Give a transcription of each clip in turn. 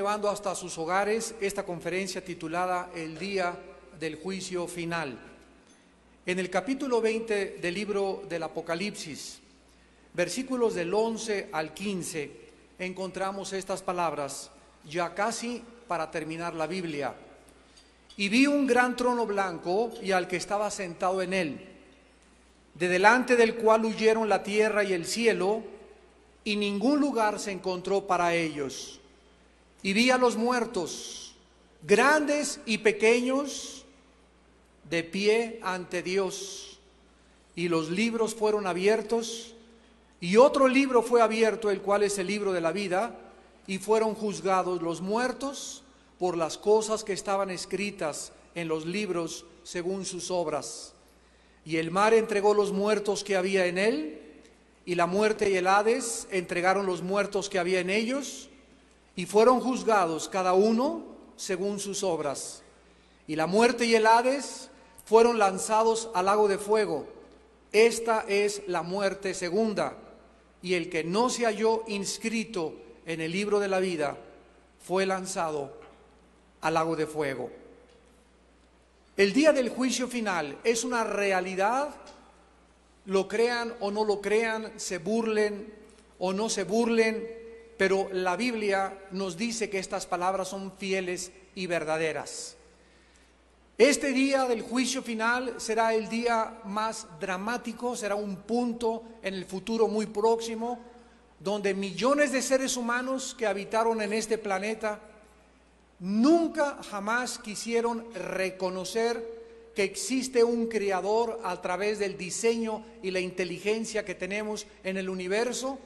llevando hasta sus hogares esta conferencia titulada El Día del Juicio Final. En el capítulo 20 del libro del Apocalipsis, versículos del 11 al 15, encontramos estas palabras, ya casi para terminar la Biblia. Y vi un gran trono blanco y al que estaba sentado en él, de delante del cual huyeron la tierra y el cielo, y ningún lugar se encontró para ellos. Y vi a los muertos, grandes y pequeños, de pie ante Dios, y los libros fueron abiertos, y otro libro fue abierto, el cual es el libro de la vida, y fueron juzgados los muertos por las cosas que estaban escritas en los libros según sus obras. Y el mar entregó los muertos que había en él, y la muerte y el Hades entregaron los muertos que había en ellos, y fueron juzgados cada uno según sus obras. Y la muerte y el Hades fueron lanzados al lago de fuego. Esta es la muerte segunda. Y el que no se halló inscrito en el libro de la vida fue lanzado al lago de fuego. El día del juicio final es una realidad, lo crean o no lo crean, se burlen o no se burlen, pero la Biblia nos dice que estas palabras son fieles y verdaderas. Este día del juicio final será el día más dramático, será un punto en el futuro muy próximo, donde millones de seres humanos que habitaron en este planeta nunca jamás quisieron reconocer que existe un creador a través del diseño y la inteligencia que tenemos en el universo,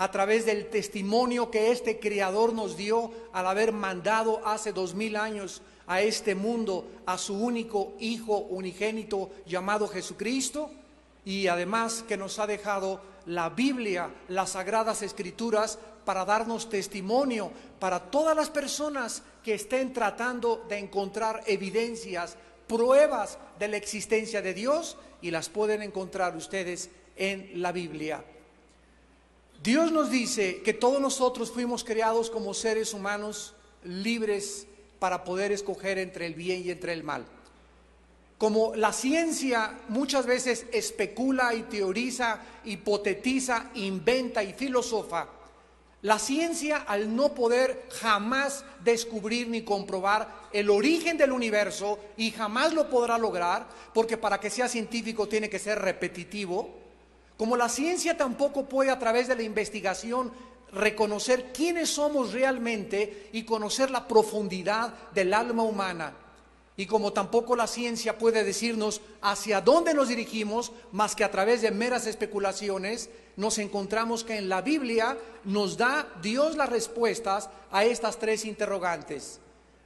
a través del testimonio que este creador nos dio al haber mandado hace 2000 años a este mundo a su único Hijo unigénito llamado Jesucristo, y además que nos ha dejado la Biblia, las Sagradas Escrituras, para darnos testimonio para todas las personas que estén tratando de encontrar evidencias, pruebas de la existencia de Dios, y las pueden encontrar ustedes en la Biblia. Dios nos dice que todos nosotros fuimos creados como seres humanos libres para poder escoger entre el bien y entre el mal. Como la ciencia muchas veces especula y teoriza, hipotetiza, inventa y filosofa, la ciencia, al no poder jamás descubrir ni comprobar el origen del universo, y jamás lo podrá lograr, porque para que sea científico tiene que ser repetitivo, como la ciencia tampoco puede a través de la investigación reconocer quiénes somos realmente y conocer la profundidad del alma humana, y como tampoco la ciencia puede decirnos hacia dónde nos dirigimos, más que a través de meras especulaciones, nos encontramos que en la Biblia nos da Dios las respuestas a estas tres interrogantes.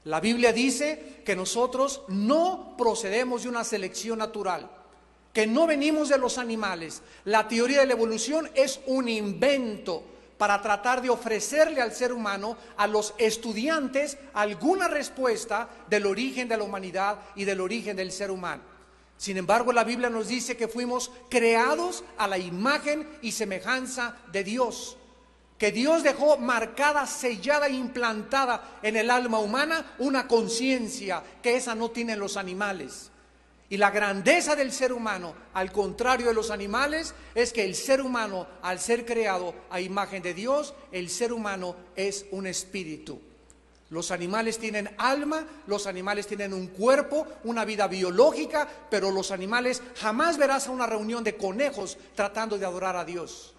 La Biblia dice que nosotros no procedemos de una selección natural, que no venimos de los animales. La teoría de la evolución es un invento para tratar de ofrecerle al ser humano, a los estudiantes, alguna respuesta del origen de la humanidad y del origen del ser humano. Sin embargo, la Biblia nos dice que fuimos creados a la imagen y semejanza de Dios, que Dios dejó marcada, sellada e implantada en el alma humana una conciencia que esa no tienen los animales. Y la grandeza del ser humano, al contrario de los animales, es que el ser humano, al ser creado a imagen de Dios, el ser humano es un espíritu. Los animales tienen alma, los animales tienen un cuerpo, una vida biológica, pero los animales jamás verás a una reunión de conejos tratando de adorar a Dios.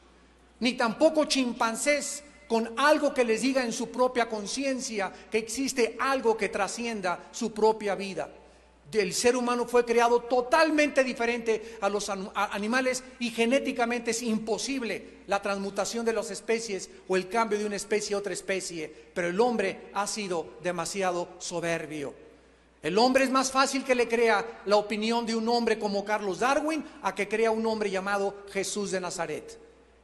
Ni tampoco chimpancés con algo que les diga en su propia conciencia que existe algo que trascienda su propia vida. El ser humano fue creado totalmente diferente a los animales, y genéticamente es imposible la transmutación de las especies o el cambio de una especie a otra especie, pero el hombre ha sido demasiado soberbio. El hombre es más fácil que le crea la opinión de un hombre como Carlos Darwin a que crea un hombre llamado Jesús de Nazaret,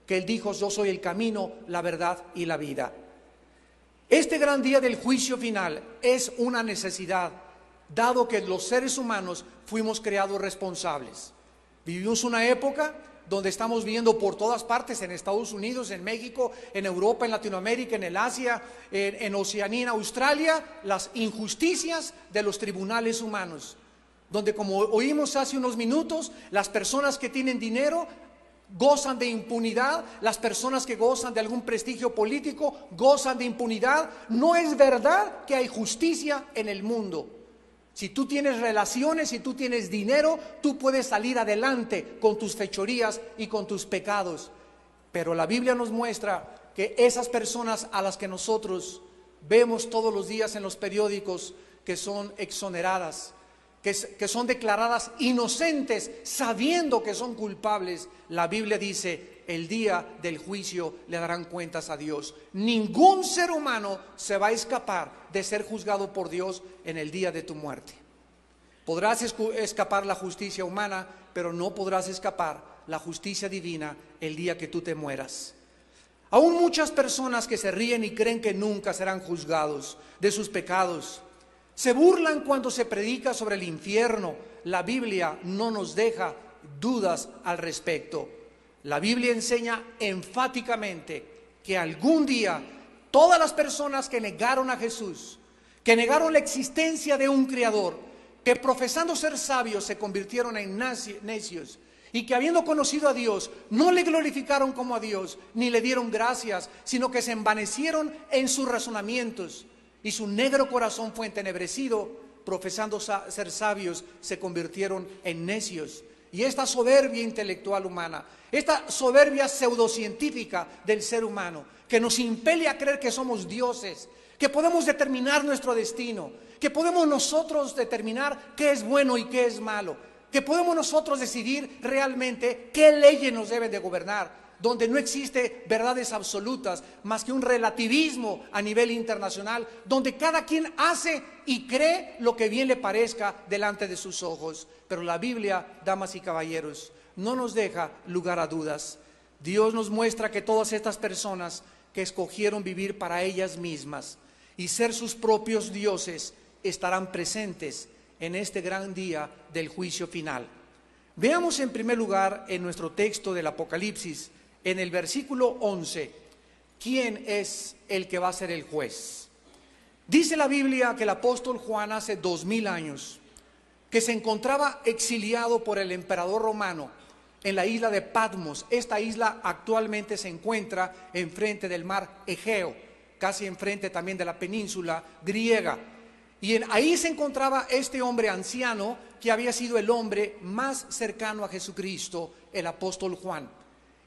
que él dijo: yo soy el camino, la verdad y la vida. Este gran día del juicio final es una necesidad, dado que los seres humanos fuimos creados responsables. Vivimos una época donde estamos viendo por todas partes, en Estados Unidos, en México, en Europa, en Latinoamérica, en el Asia, en Oceanía, en Australia, las injusticias de los tribunales humanos, donde, como oímos hace unos minutos, las personas que tienen dinero gozan de impunidad, las personas que gozan de algún prestigio político gozan de impunidad. No es verdad que hay justicia en el mundo. Si tú tienes relaciones, si tú tienes dinero, tú puedes salir adelante con tus fechorías y con tus pecados. Pero la Biblia nos muestra que esas personas a las que nosotros vemos todos los días en los periódicos que son exoneradas, que son declaradas inocentes sabiendo que son culpables, la Biblia dice, el día del juicio le darán cuentas a Dios. Ningún ser humano se va a escapar de ser juzgado por Dios en el día de tu muerte. Podrás escapar la justicia humana, pero no podrás escapar la justicia divina el día que tú te mueras. Aún muchas personas que se ríen y creen que nunca serán juzgados de sus pecados, se burlan cuando se predica sobre el infierno. La Biblia no nos deja dudas al respecto. La Biblia enseña enfáticamente que algún día todas las personas que negaron a Jesús, que negaron la existencia de un Creador, que profesando ser sabios se convirtieron en necios, y que habiendo conocido a Dios no le glorificaron como a Dios, ni le dieron gracias, sino que se envanecieron en sus razonamientos, y su negro corazón fue entenebrecido. Profesando ser sabios se convirtieron en necios. Y esta soberbia intelectual humana, esta soberbia pseudocientífica del ser humano, que nos impele a creer que somos dioses, que podemos determinar nuestro destino, que podemos nosotros determinar qué es bueno y qué es malo, que podemos nosotros decidir realmente qué leyes nos deben de gobernar, donde no existe verdades absolutas más que un relativismo a nivel internacional, donde cada quien hace y cree lo que bien le parezca delante de sus ojos. Pero la Biblia, damas y caballeros, no nos deja lugar a dudas. Dios nos muestra que todas estas personas que escogieron vivir para ellas mismas y ser sus propios dioses estarán presentes en este gran día del juicio final. Veamos en primer lugar en nuestro texto del Apocalipsis, en el versículo 11, ¿quién es el que va a ser el juez? Dice la Biblia que el apóstol Juan hace 2000 años, que se encontraba exiliado por el emperador romano en la isla de Patmos. Esta isla actualmente se encuentra enfrente del mar Egeo, casi enfrente también de la península griega. Y ahí se encontraba este hombre anciano que había sido el hombre más cercano a Jesucristo, el apóstol Juan.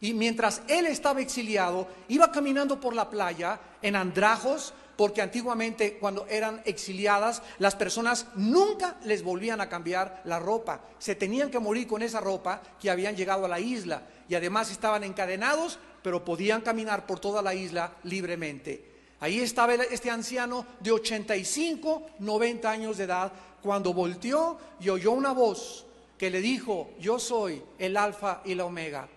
Y mientras él estaba exiliado, iba caminando por la playa en andrajos, porque antiguamente cuando eran exiliadas, las personas nunca les volvían a cambiar la ropa. Se tenían que morir con esa ropa que habían llegado a la isla. Y además estaban encadenados, pero podían caminar por toda la isla libremente. Ahí estaba este anciano de 85, 90 años de edad, cuando volteó y oyó una voz que le dijo: yo soy el Alfa y la Omega.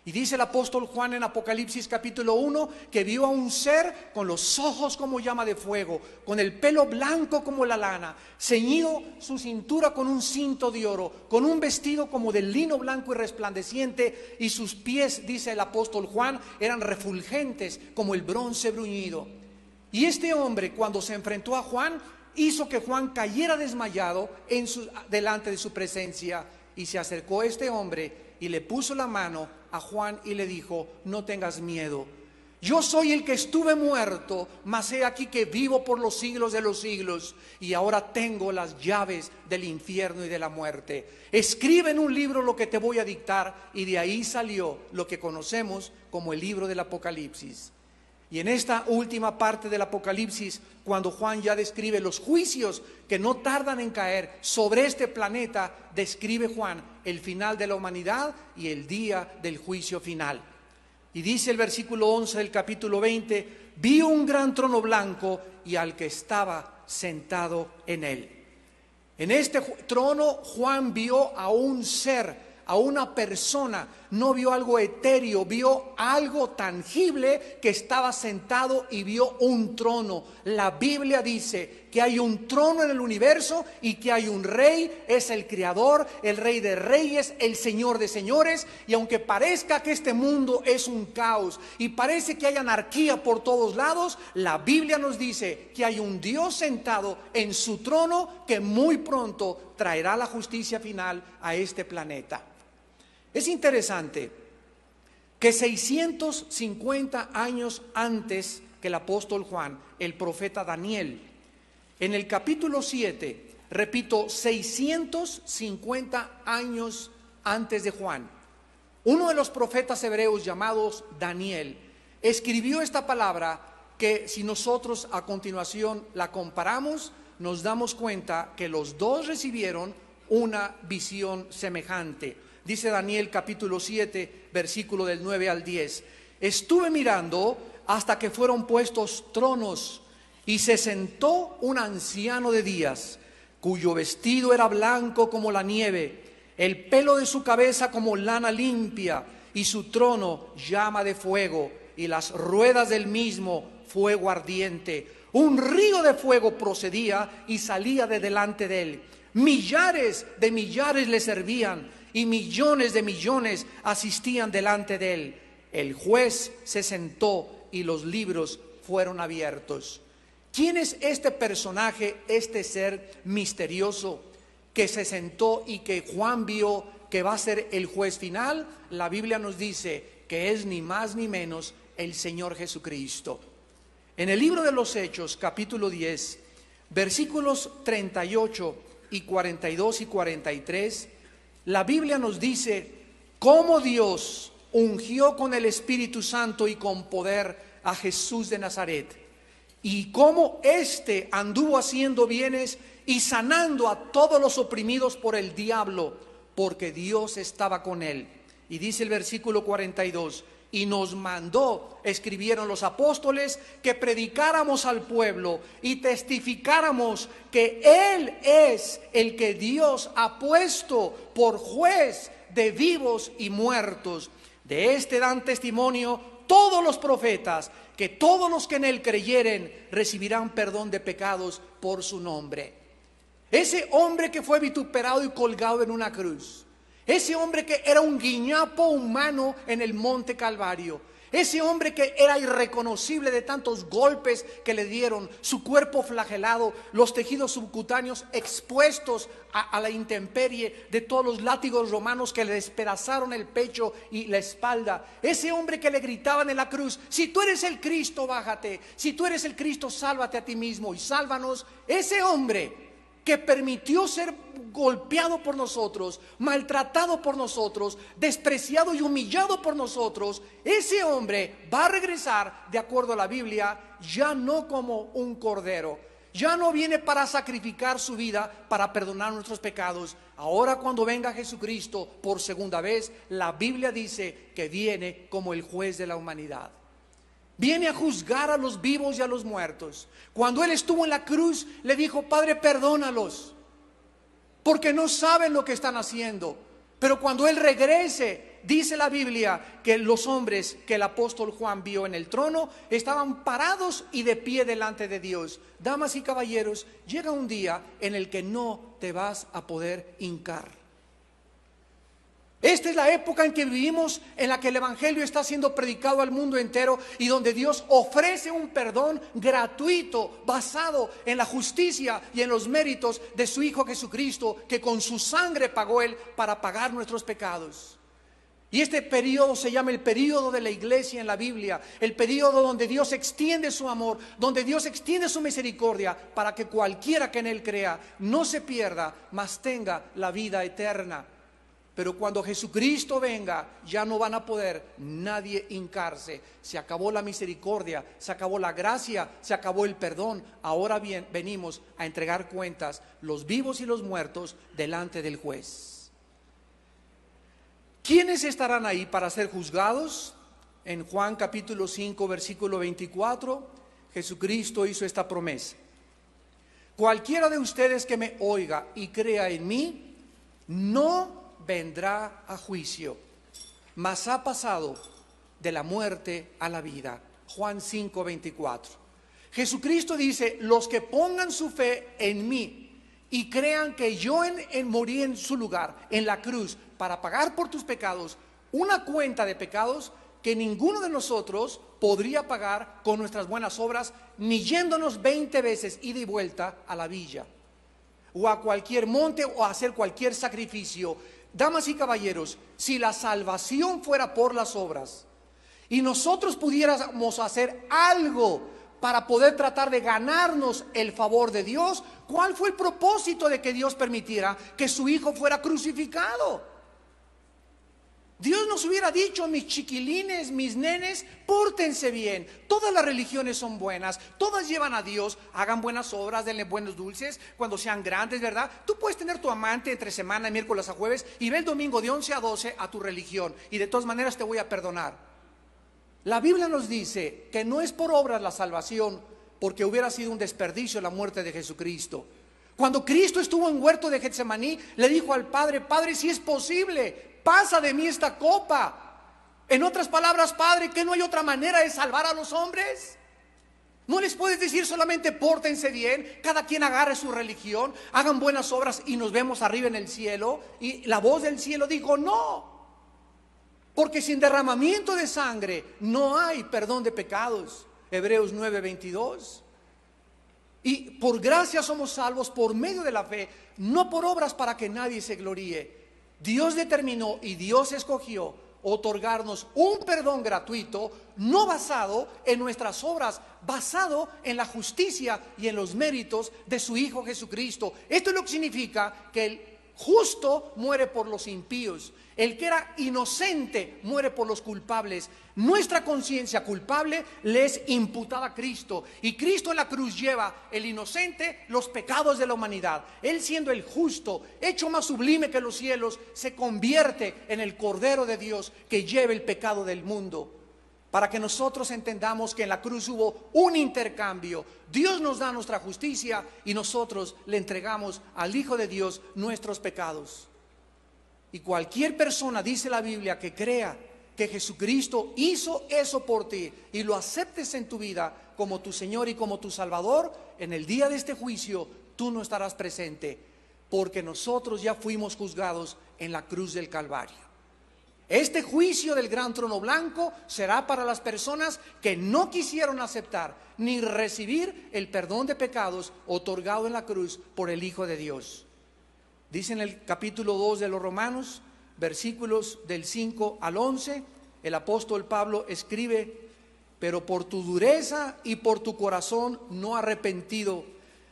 Y dice el apóstol Juan en Apocalipsis capítulo 1 que vio a un ser con los ojos como llama de fuego, con el pelo blanco como la lana, ceñido su cintura con un cinto de oro, con un vestido como de lino blanco y resplandeciente, y sus pies, dice el apóstol Juan, eran refulgentes como el bronce bruñido. Y este hombre, cuando se enfrentó a Juan, hizo que Juan cayera desmayado delante de su presencia, y se acercó este hombre y le puso la mano a Juan y le dijo: no tengas miedo, yo soy el que estuve muerto, mas he aquí que vivo por los siglos de los siglos, y ahora tengo las llaves del infierno y de la muerte. Escribe en un libro lo que te voy a dictar. Y de ahí salió lo que conocemos como el libro del Apocalipsis. Y en esta última parte del Apocalipsis, cuando Juan ya describe los juicios que no tardan en caer sobre este planeta, describe Juan el final de la humanidad y el día del juicio final. Y dice el versículo 11 del capítulo 20: vi un gran trono blanco y al que estaba sentado en él. En este trono Juan vio a un ser, a una persona. no vio algo etéreo, vio algo tangible que estaba sentado y vio un trono. La Biblia dice que hay un trono en el universo y que hay un rey, es el creador, el rey de reyes, el señor de señores. Y aunque parezca que este mundo es un caos y parece que hay anarquía por todos lados, la Biblia nos dice que hay un Dios sentado en su trono que muy pronto traerá la justicia final a este planeta. Es interesante que 650 años antes que el apóstol Juan, el profeta Daniel, en el capítulo 7, repito, 650 años antes de Juan, uno de los profetas hebreos llamados Daniel escribió esta palabra que, si nosotros a continuación la comparamos, nos damos cuenta que los dos recibieron una visión semejante. Dice Daniel capítulo 7, versículo del 9 al 10. Estuve mirando hasta que fueron puestos tronos y se sentó un anciano de días, cuyo vestido era blanco como la nieve, el pelo de su cabeza como lana limpia, y su trono llama de fuego, y las ruedas del mismo fuego ardiente. Un río de fuego procedía y salía de delante de él. Millares de millares le servían y millones de millones asistían delante de él. El juez se sentó y los libros fueron abiertos. ¿Quién es este personaje, este ser misterioso que se sentó y que Juan vio que va a ser el juez final? La Biblia nos dice que es ni más ni menos el Señor Jesucristo. En el libro de los Hechos, capítulo 10, versículos 38 y 42 y 43, la Biblia nos dice cómo Dios ungió con el Espíritu Santo y con poder a Jesús de Nazaret, y cómo éste anduvo haciendo bienes y sanando a todos los oprimidos por el diablo, porque Dios estaba con él. Y dice el versículo 42, y nos mandó, escribieron los apóstoles, que predicáramos al pueblo y testificáramos que Él es el que Dios ha puesto por juez de vivos y muertos. De este dan testimonio todos los profetas, que todos los que en Él creyeren recibirán perdón de pecados por su nombre. Ese hombre que fue vituperado y colgado en una cruz, ese hombre que era un guiñapo humano en el monte Calvario, ese hombre que era irreconocible de tantos golpes que le dieron, su cuerpo flagelado, los tejidos subcutáneos expuestos a la intemperie de todos los látigos romanos que le despedazaron el pecho y la espalda, ese hombre que le gritaban en la cruz: si tú eres el Cristo, bájate; si tú eres el Cristo, sálvate a ti mismo y sálvanos. Ese hombre que permitió ser golpeado por nosotros, maltratado por nosotros, despreciado y humillado por nosotros, ese hombre va a regresar, de acuerdo a la Biblia, ya no como un cordero, ya no viene para sacrificar su vida para perdonar nuestros pecados. Ahora, cuando venga Jesucristo por segunda vez, la Biblia dice que viene como el juez de la humanidad. Viene a juzgar a los vivos y a los muertos. Cuando Él estuvo en la cruz, le dijo: Padre, perdónalos, porque no saben lo que están haciendo. Pero cuando Él regrese, dice la Biblia que los hombres que el apóstol Juan vio en el trono estaban parados y de pie delante de Dios. Damas y caballeros, llega un día en el que no te vas a poder hincar. Esta es la época en que vivimos, en la que el Evangelio está siendo predicado al mundo entero y donde Dios ofrece un perdón gratuito basado en la justicia y en los méritos de su Hijo Jesucristo, que con su sangre pagó Él para pagar nuestros pecados. Y este periodo se llama el periodo de la iglesia en la Biblia, el periodo donde Dios extiende su amor, donde Dios extiende su misericordia para que cualquiera que en Él crea no se pierda, mas tenga la vida eterna. Pero cuando Jesucristo venga, ya no van a poder nadie hincarse. Se acabó la misericordia, se acabó la gracia, se acabó el perdón. Ahora bien, venimos a entregar cuentas, los vivos y los muertos, delante del juez. ¿Quiénes estarán ahí para ser juzgados? En Juan capítulo 5, versículo 24, Jesucristo hizo esta promesa: cualquiera de ustedes que me oiga y crea en mí, no vendrá a juicio, mas ha pasado de la muerte a la vida. Juan 5:24. Jesucristo dice: los que pongan su fe en mí y crean que yo morí en su lugar, en la cruz, para pagar por tus pecados, una cuenta de pecados que ninguno de nosotros podría pagar con nuestras buenas obras, ni yéndonos 20 veces ida y vuelta a la villa, o a cualquier monte, o a hacer cualquier sacrificio. Damas y caballeros, si la salvación fuera por las obras, y nosotros pudiéramos hacer algo para poder tratar de ganarnos el favor de Dios, ¿cuál fue el propósito de que Dios permitiera que su Hijo fuera crucificado? Dios nos hubiera dicho: mis chiquilines, mis nenes, pórtense bien. Todas las religiones son buenas, todas llevan a Dios. Hagan buenas obras, denle buenos dulces cuando sean grandes, ¿verdad? Tú puedes tener tu amante entre semana, miércoles a jueves, y ve el domingo de 11 a 12 a tu religión, y de todas maneras te voy a perdonar. La Biblia nos dice que no es por obras la salvación, porque hubiera sido un desperdicio la muerte de Jesucristo. Cuando Cristo estuvo en huerto de Getsemaní, le dijo al Padre: Padre, si es posible, pasa de mí esta copa. En otras palabras: Padre, ¿que no hay otra manera de salvar a los hombres? No les puedes decir solamente pórtense bien, cada quien agarre su religión, hagan buenas obras y nos vemos arriba en el cielo. Y la voz del cielo dijo: no, porque sin derramamiento de sangre no hay perdón de pecados. Hebreos 9:22. Y por gracia somos salvos por medio de la fe, no por obras para que nadie se gloríe. Dios determinó y Dios escogió otorgarnos un perdón gratuito, no basado en nuestras obras, basado en la justicia y en los méritos de su Hijo Jesucristo. Esto es lo que significa que el justo muere por los impíos, el que era inocente muere por los culpables. Nuestra conciencia culpable le es imputada a Cristo, y Cristo en la cruz lleva el inocente los pecados de la humanidad. Él, siendo el justo, hecho más sublime que los cielos, se convierte en el Cordero de Dios que lleva el pecado del mundo. Para que nosotros entendamos que en la cruz hubo un intercambio. Dios nos da nuestra justicia y nosotros le entregamos al Hijo de Dios nuestros pecados. Y cualquier persona, dice la Biblia, que crea que Jesucristo hizo eso por ti y lo aceptes en tu vida como tu Señor y como tu Salvador, en el día de este juicio tú no estarás presente, porque nosotros ya fuimos juzgados en la cruz del Calvario. Este juicio del gran trono blanco será para las personas que no quisieron aceptar ni recibir el perdón de pecados otorgado en la cruz por el Hijo de Dios. Dice en el capítulo 2 de los Romanos, versículos del 5 al 11, el apóstol Pablo escribe: pero por tu dureza y por tu corazón no arrepentido,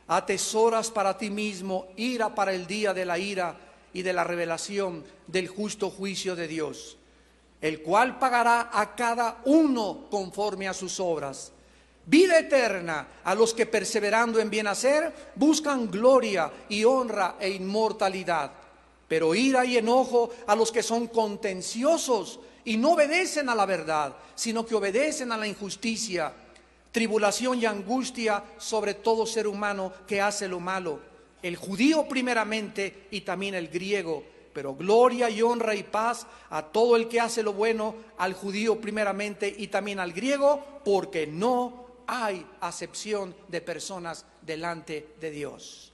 atesoras para ti mismo ira para el día de la ira y de la revelación del justo juicio de Dios, el cual pagará a cada uno conforme a sus obras. Vida eterna a los que, perseverando en bien hacer, buscan gloria y honra e inmortalidad. Pero ira y enojo a los que son contenciosos y no obedecen a la verdad, sino que obedecen a la injusticia. Tribulación y angustia sobre todo ser humano que hace lo malo, el judío primeramente y también el griego. Pero gloria y honra y paz a todo el que hace lo bueno, al judío primeramente y también al griego, porque no hay acepción de personas delante de Dios.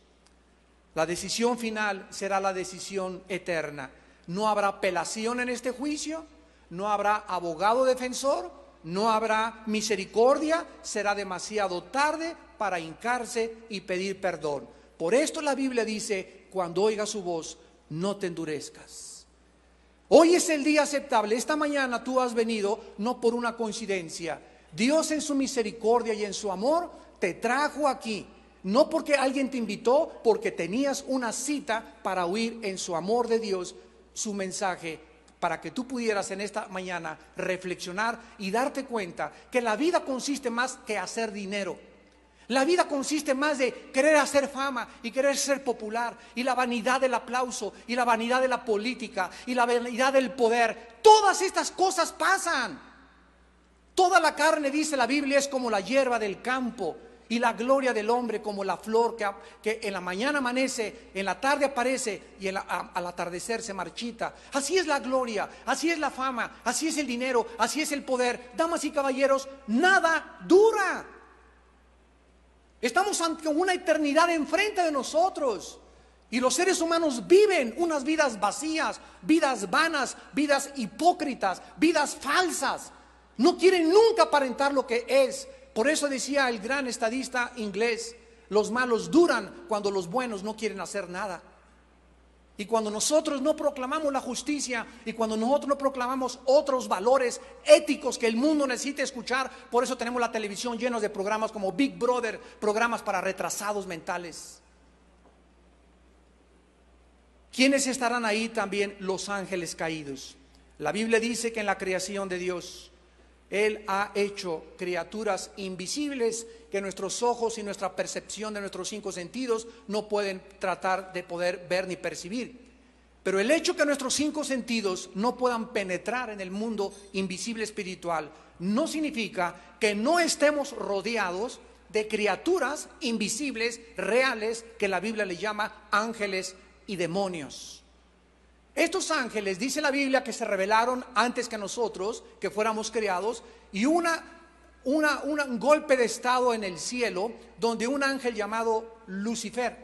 La decisión final será la decisión eterna. No habrá apelación en este juicio, no habrá abogado defensor, no habrá misericordia, será demasiado tarde para hincarse y pedir perdón. Por esto la Biblia dice: cuando oigas su voz, no te endurezcas. Hoy es el día aceptable. Esta mañana tú has venido no por una coincidencia. Dios, en su misericordia y en su amor, te trajo aquí. No porque alguien te invitó, porque tenías una cita para oír en su amor de Dios su mensaje, para que tú pudieras en esta mañana reflexionar y darte cuenta que la vida consiste más que hacer dinero. La vida consiste más de querer hacer fama y querer ser popular, y la vanidad del aplauso, y la vanidad de la política, y la vanidad del poder. Todas estas cosas pasan. Toda la carne, dice la Biblia, es como la hierba del campo, Y la gloria del hombre como la flor que en la mañana amanece, en la tarde aparece y al atardecer se marchita. Así es la gloria, así es la fama, así es el dinero, así es el poder. Damas y caballeros, nada dura. Estamos ante una eternidad enfrente de nosotros. Y los seres humanos viven unas vidas vacías, vidas vanas, vidas hipócritas, vidas falsas. No quieren nunca aparentar lo que es. Por eso decía el gran estadista inglés, los malos duran cuando los buenos no quieren hacer nada. Y cuando nosotros no proclamamos la justicia y cuando nosotros no proclamamos otros valores éticos que el mundo necesita escuchar, por eso tenemos la televisión llena de programas como Big Brother, programas para retrasados mentales. ¿Quiénes estarán ahí? También los ángeles caídos. La Biblia dice que en la creación de Dios, Él ha hecho criaturas invisibles que nuestros ojos y nuestra percepción de nuestros 5 sentidos no pueden tratar de poder ver ni percibir. Pero el hecho que nuestros 5 sentidos no puedan penetrar en el mundo invisible espiritual no significa que no estemos rodeados de criaturas invisibles, reales, que la Biblia le llama ángeles y demonios. Estos ángeles, dice la Biblia, que se revelaron antes que nosotros, que fuéramos creados, y un golpe de estado en el cielo, donde un ángel llamado Lucifer.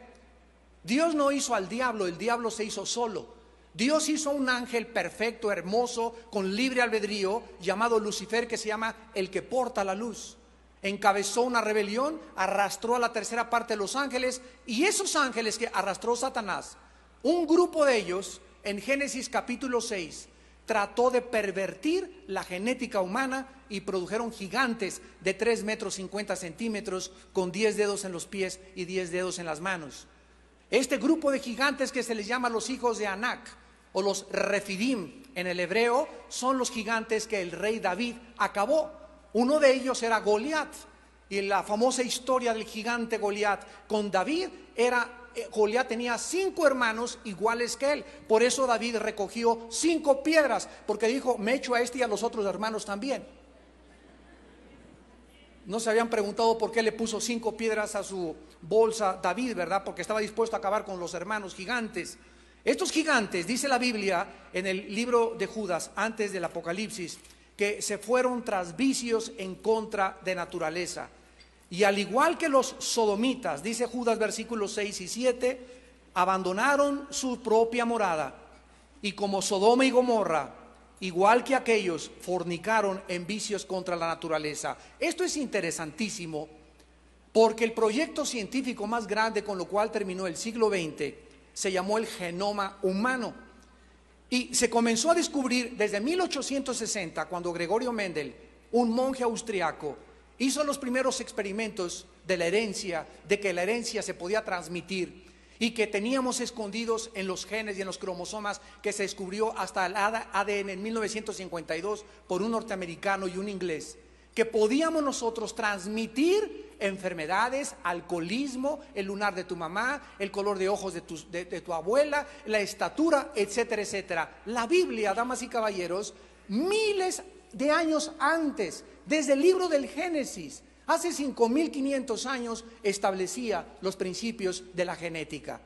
Dios no hizo al diablo, el diablo se hizo solo. Dios hizo un ángel perfecto, hermoso, con libre albedrío, llamado Lucifer, que se llama el que porta la luz. Encabezó una rebelión, arrastró a la tercera parte de los ángeles, y esos ángeles que arrastró Satanás, un grupo de ellos, en Génesis capítulo 6, trató de pervertir la genética humana y produjeron gigantes de 3 metros 50 centímetros con 10 dedos en los pies y 10 dedos en las manos. Este grupo de gigantes, que se les llama los hijos de Anac o los Refidim en el hebreo, son los gigantes que el rey David acabó. Uno de ellos era Goliat, y la famosa historia del gigante Goliat con David Goliat tenía 5 hermanos iguales que él. Por eso David recogió 5 piedras, porque dijo: me echo a este y a los otros hermanos también. No se habían preguntado por qué le puso 5 piedras a su bolsa David, ¿verdad? Porque estaba dispuesto a acabar con los hermanos gigantes. Estos gigantes, dice la Biblia en el libro de Judas, antes del Apocalipsis, que se fueron tras vicios en contra de naturaleza. Y al igual que los sodomitas, dice Judas versículos 6 y 7, abandonaron su propia morada, y como Sodoma y Gomorra, igual que aquellos, fornicaron en vicios contra la naturaleza. Esto es interesantísimo, porque el proyecto científico más grande con lo cual terminó el siglo XX se llamó el genoma humano, y se comenzó a descubrir desde 1860, cuando Gregorio Mendel, un monje austriaco, hizo los primeros experimentos de la herencia, de que la herencia se podía transmitir y que teníamos escondidos en los genes y en los cromosomas, que se descubrió hasta el ADN en 1952 por un norteamericano y un inglés, que podíamos nosotros transmitir enfermedades, alcoholismo, el lunar de tu mamá, el color de ojos de tu abuela, la estatura, etcétera, etcétera. La Biblia, damas y caballeros, miles de años antes, desde el libro del Génesis, hace 5.500 años, establecía los principios de la genética.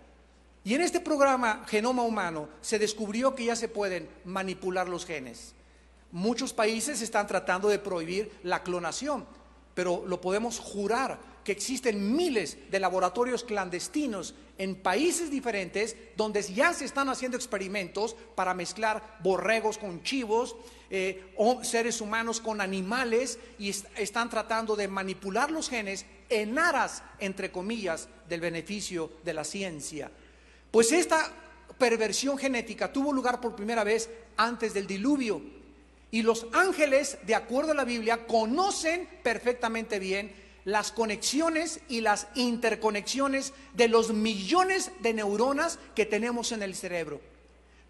Y en este programa Genoma Humano se descubrió que ya se pueden manipular los genes. Muchos países están tratando de prohibir la clonación, pero lo podemos jurar que existen miles de laboratorios clandestinos en países diferentes donde ya se están haciendo experimentos para mezclar borregos con chivos, o seres humanos con animales, y están tratando de manipular los genes en aras, entre comillas, del beneficio de la ciencia. Pues esta perversión genética tuvo lugar por primera vez antes del diluvio, y los ángeles, de acuerdo a la Biblia, conocen perfectamente bien las conexiones y las interconexiones de los millones de neuronas que tenemos en el cerebro.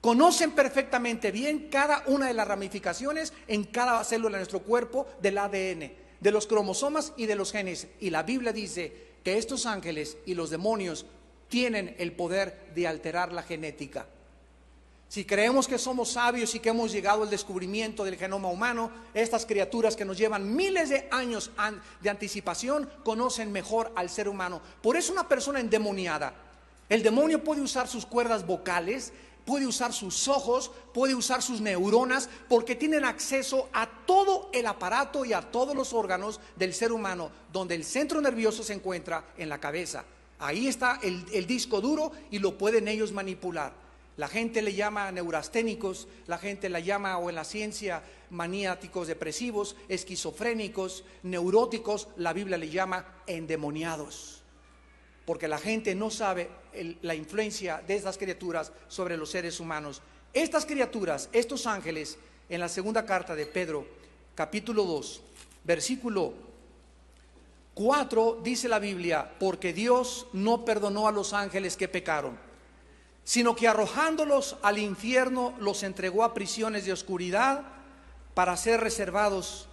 Conocen perfectamente bien cada una de las ramificaciones en cada célula de nuestro cuerpo del ADN, de los cromosomas y de los genes. Y la Biblia dice que estos ángeles y los demonios tienen el poder de alterar la genética. Si creemos que somos sabios y que hemos llegado al descubrimiento del genoma humano, estas criaturas que nos llevan miles de años de anticipación conocen mejor al ser humano. Por eso una persona endemoniada, el demonio puede usar sus cuerdas vocales, puede usar sus ojos, puede usar sus neuronas, porque tienen acceso a todo el aparato y a todos los órganos del ser humano, donde el centro nervioso se encuentra en la cabeza. Ahí está el disco duro y lo pueden ellos manipular. La gente le llama neurasténicos, la gente la llama, o en la ciencia, maniáticos depresivos, esquizofrénicos, neuróticos. La Biblia le llama endemoniados, porque la gente no sabe la influencia de estas criaturas sobre los seres humanos. Estas criaturas, estos ángeles, en la segunda carta de Pedro, capítulo 2, versículo 4, dice la Biblia: porque Dios no perdonó a los ángeles que pecaron, sino que arrojándolos al infierno los entregó a prisiones de oscuridad para ser reservados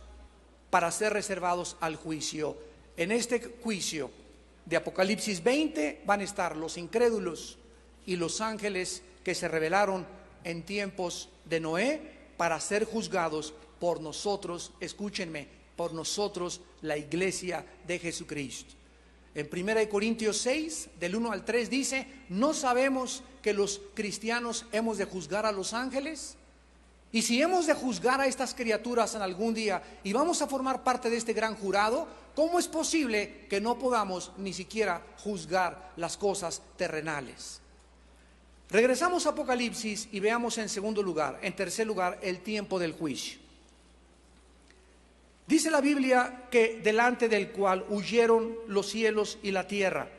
al juicio. En este juicio de Apocalipsis 20 van a estar los incrédulos y los ángeles que se rebelaron en tiempos de Noé para ser juzgados por nosotros, escúchenme, por nosotros, la iglesia de Jesucristo. En 1 Corintios 6, del 1 al 3 dice: ¿no sabemos que los cristianos hemos de juzgar a los ángeles? Y si hemos de juzgar a estas criaturas en algún día y vamos a formar parte de este gran jurado, ¿cómo es posible que no podamos ni siquiera juzgar las cosas terrenales? Regresamos a Apocalipsis y veamos en tercer lugar, el tiempo del juicio. Dice la Biblia que delante del cual huyeron los cielos y la tierra,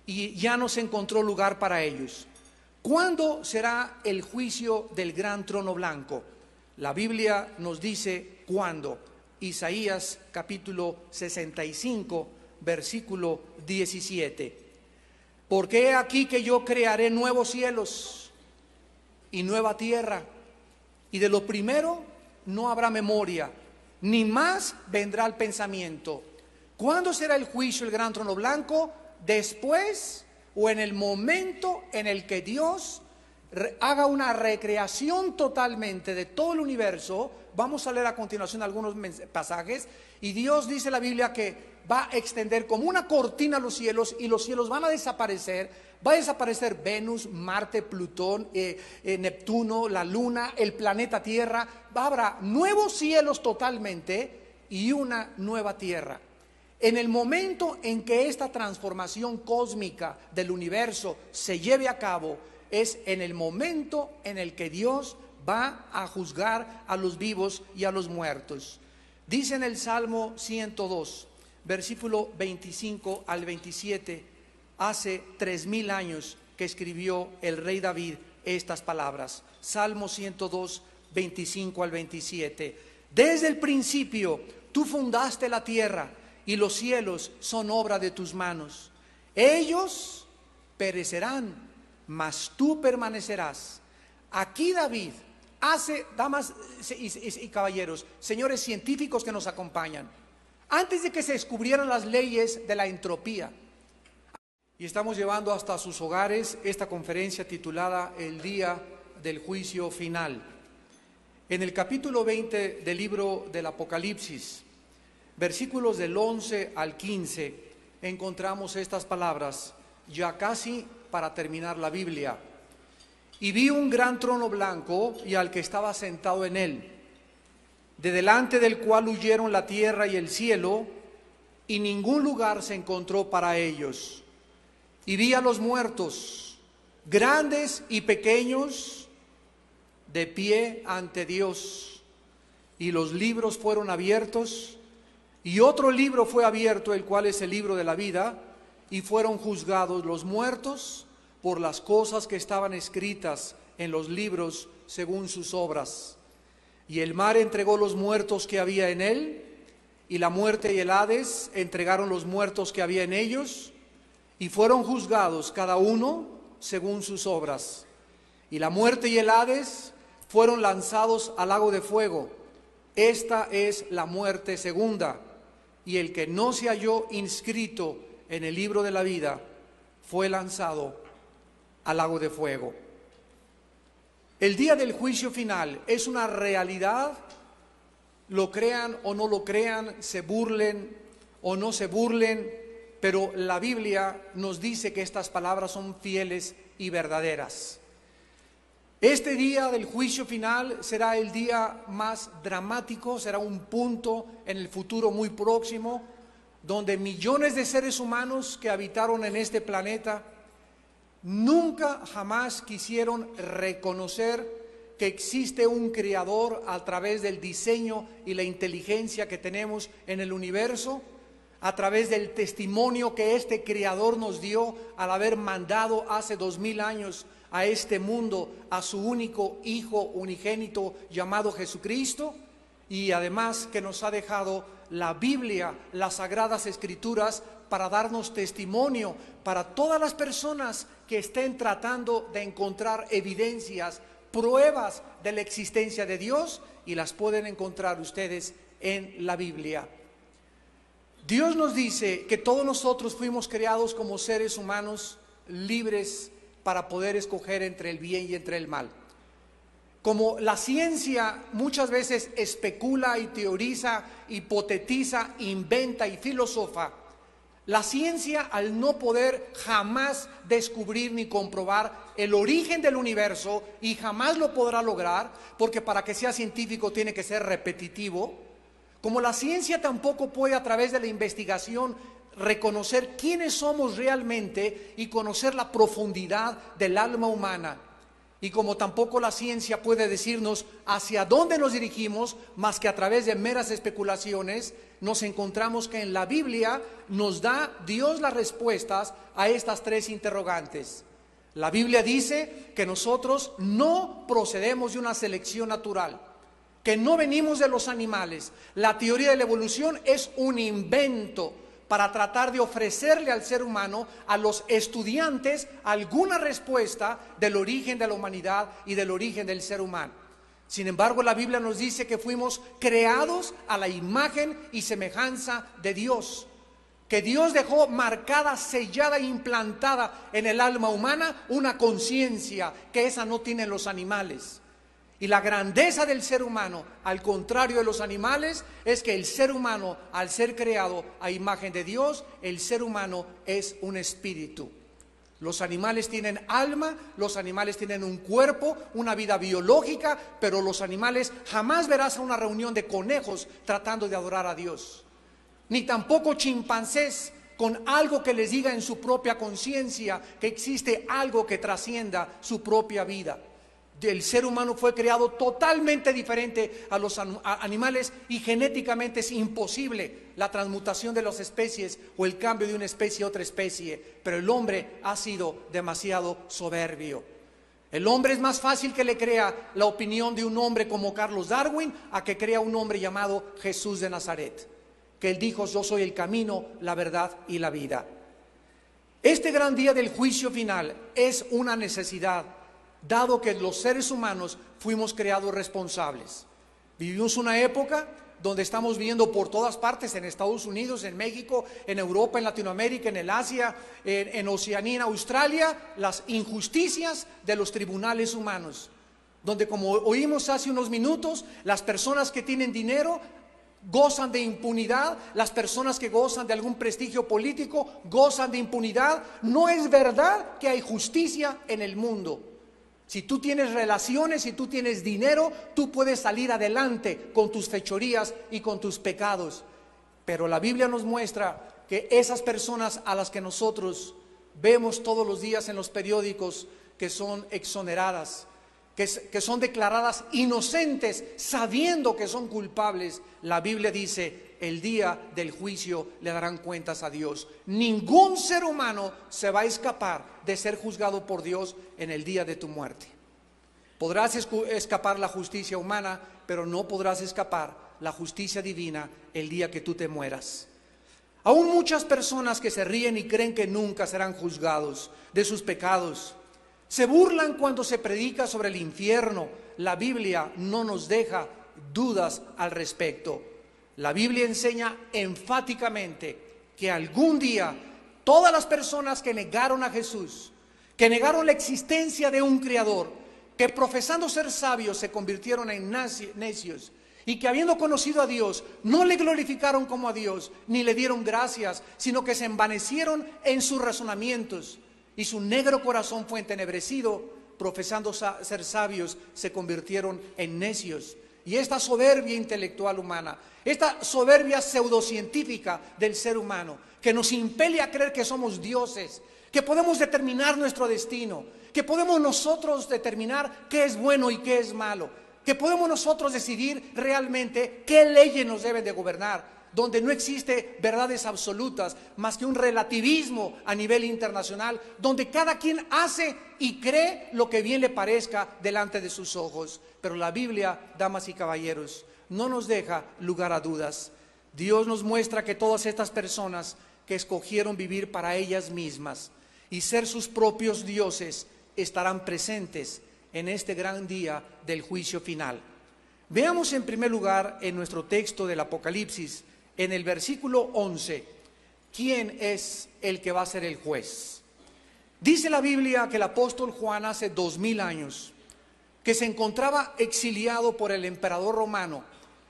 y ya no se encontró lugar para ellos. ¿Cuándo será el juicio del gran trono blanco? La Biblia nos dice cuándo. Isaías capítulo 65, versículo 17. Porque he aquí que yo crearé nuevos cielos y nueva tierra, y de lo primero no habrá memoria, ni más vendrá el pensamiento. ¿Cuándo será el juicio, el gran trono blanco? Después, o en el momento en el que Dios haga una recreación totalmente de todo el universo. Vamos a leer a continuación algunos pasajes, y Dios, dice la Biblia, que va a extender como una cortina los cielos, y los cielos van a desaparecer. Va a desaparecer Venus, Marte, Plutón, Neptuno, la Luna, el planeta Tierra. Habrá nuevos cielos totalmente y una nueva tierra. En el momento en que esta transformación cósmica del universo se lleve a cabo, es en el momento en el que Dios va a juzgar a los vivos y a los muertos. Dice en el Salmo 102, versículo 25 al 27, hace 3000 años que escribió el rey David estas palabras. Salmo 102, 25 al 27. Desde el principio tú fundaste la tierra, y los cielos son obra de tus manos. Ellos perecerán, mas tú permanecerás. Aquí David hace, damas y caballeros, señores científicos que nos acompañan, antes de que se descubrieran las leyes de la entropía, y estamos llevando hasta sus hogares esta conferencia titulada El día del juicio final. En el capítulo 20 del libro del Apocalipsis, versículos del 11 al 15, encontramos estas palabras, ya casi para terminar la Biblia. Y vi un gran trono blanco y al que estaba sentado en él, de delante del cual huyeron la tierra y el cielo, y ningún lugar se encontró para ellos. Y vi a los muertos, grandes y pequeños, de pie ante Dios, y los libros fueron abiertos, y otro libro fue abierto, el cual es el libro de la vida, y fueron juzgados los muertos por las cosas que estaban escritas en los libros según sus obras. Y el mar entregó los muertos que había en él, y la muerte y el Hades entregaron los muertos que había en ellos, y fueron juzgados cada uno según sus obras. Y la muerte y el Hades fueron lanzados al lago de fuego. Esta es la muerte segunda. Y el que no se halló inscrito en el libro de la vida fue lanzado al lago de fuego. El día del juicio final es una realidad, lo crean o no lo crean, se burlen o no se burlen, pero la Biblia nos dice que estas palabras son fieles y verdaderas. Este día del juicio final será el día más dramático, será un punto en el futuro muy próximo, donde millones de seres humanos que habitaron en este planeta nunca jamás quisieron reconocer que existe un creador a través del diseño y la inteligencia que tenemos en el universo, a través del testimonio que este creador nos dio al haber mandado hace 2000 años a este mundo a su único Hijo unigénito llamado Jesucristo, y además que nos ha dejado la Biblia, las Sagradas Escrituras, para darnos testimonio para todas las personas que estén tratando de encontrar evidencias, pruebas de la existencia de Dios, y las pueden encontrar ustedes en la Biblia. Dios nos dice que todos nosotros fuimos creados como seres humanos libres para poder escoger entre el bien y entre el mal. Como la ciencia muchas veces especula y teoriza, hipotetiza, inventa y filosofa, la ciencia, al no poder jamás descubrir ni comprobar el origen del universo, y jamás lo podrá lograr, porque para que sea científico tiene que ser repetitivo, como la ciencia tampoco puede a través de la investigación reconocer quiénes somos realmente y conocer la profundidad del alma humana, y como tampoco la ciencia puede decirnos hacia dónde nos dirigimos, más que a través de meras especulaciones, nos encontramos que en la Biblia nos da Dios las respuestas a estas tres interrogantes. La Biblia dice que nosotros no procedemos de una selección natural, que no venimos de los animales. La teoría de la evolución es un invento para tratar de ofrecerle al ser humano, a los estudiantes, alguna respuesta del origen de la humanidad y del origen del ser humano. Sin embargo, la Biblia nos dice que fuimos creados a la imagen y semejanza de Dios, que Dios dejó marcada, sellada e implantada en el alma humana una conciencia que esa no tienen los animales. Y la grandeza del ser humano, al contrario de los animales, es que el ser humano, al ser creado a imagen de Dios, el ser humano es un espíritu. Los animales tienen alma, los animales tienen un cuerpo, una vida biológica, pero los animales jamás verás a una reunión de conejos tratando de adorar a Dios. Ni tampoco chimpancés con algo que les diga en su propia conciencia que existe algo que trascienda su propia vida. El ser humano fue creado totalmente diferente a los animales, y genéticamente es imposible la transmutación de las especies o el cambio de una especie a otra especie, pero el hombre ha sido demasiado soberbio. El hombre es más fácil que le crea la opinión de un hombre como Carlos Darwin a que crea un hombre llamado Jesús de Nazaret, que él dijo: yo soy el camino, la verdad y la vida. Este gran día del juicio final es una necesidad, dado que los seres humanos fuimos creados responsables. Vivimos una época donde estamos viendo por todas partes, en Estados Unidos, en México, en Europa, en Latinoamérica, en el Asia, en Oceanía, en Australia, las injusticias de los tribunales humanos, donde, como oímos hace unos minutos, las personas que tienen dinero gozan de impunidad, las personas que gozan de algún prestigio político gozan de impunidad. No es verdad que hay justicia en el mundo. Si tú tienes relaciones, si tú tienes dinero, tú puedes salir adelante con tus fechorías y con tus pecados. Pero la Biblia nos muestra que esas personas a las que nosotros vemos todos los días en los periódicos que son exoneradas, que son declaradas inocentes sabiendo que son culpables, la Biblia dice: el día del juicio le darán cuentas a Dios. Ningún ser humano se va a escapar de ser juzgado por Dios en el día de tu muerte. Podrás escapar la justicia humana, pero no podrás escapar la justicia divina el día que tú te mueras. Aún muchas personas que se ríen y creen que nunca serán juzgados de sus pecados, se burlan cuando se predica sobre el infierno. La Biblia no nos deja dudas al respecto. La Biblia enseña enfáticamente que algún día todas las personas que negaron a Jesús, que negaron la existencia de un Creador, que profesando ser sabios se convirtieron en necios, y que habiendo conocido a Dios, no le glorificaron como a Dios, ni le dieron gracias, sino que se envanecieron en sus razonamientos, y su negro corazón fue entenebrecido, profesando ser sabios, se convirtieron en necios. Y esta soberbia intelectual humana, esta soberbia pseudocientífica del ser humano, que nos impele a creer que somos dioses, que podemos determinar nuestro destino, que podemos nosotros determinar qué es bueno y qué es malo, que podemos nosotros decidir realmente qué leyes nos deben de gobernar, donde no existe verdades absolutas más que un relativismo a nivel internacional, donde cada quien hace y cree lo que bien le parezca delante de sus ojos. Pero la Biblia, damas y caballeros, no nos deja lugar a dudas. Dios nos muestra que todas estas personas que escogieron vivir para ellas mismas y ser sus propios dioses estarán presentes en este gran día del juicio final. Veamos en primer lugar en nuestro texto del Apocalipsis, en el versículo 11, ¿quién es el que va a ser el juez? Dice la Biblia que el apóstol Juan hace 2000 años, que se encontraba exiliado por el emperador romano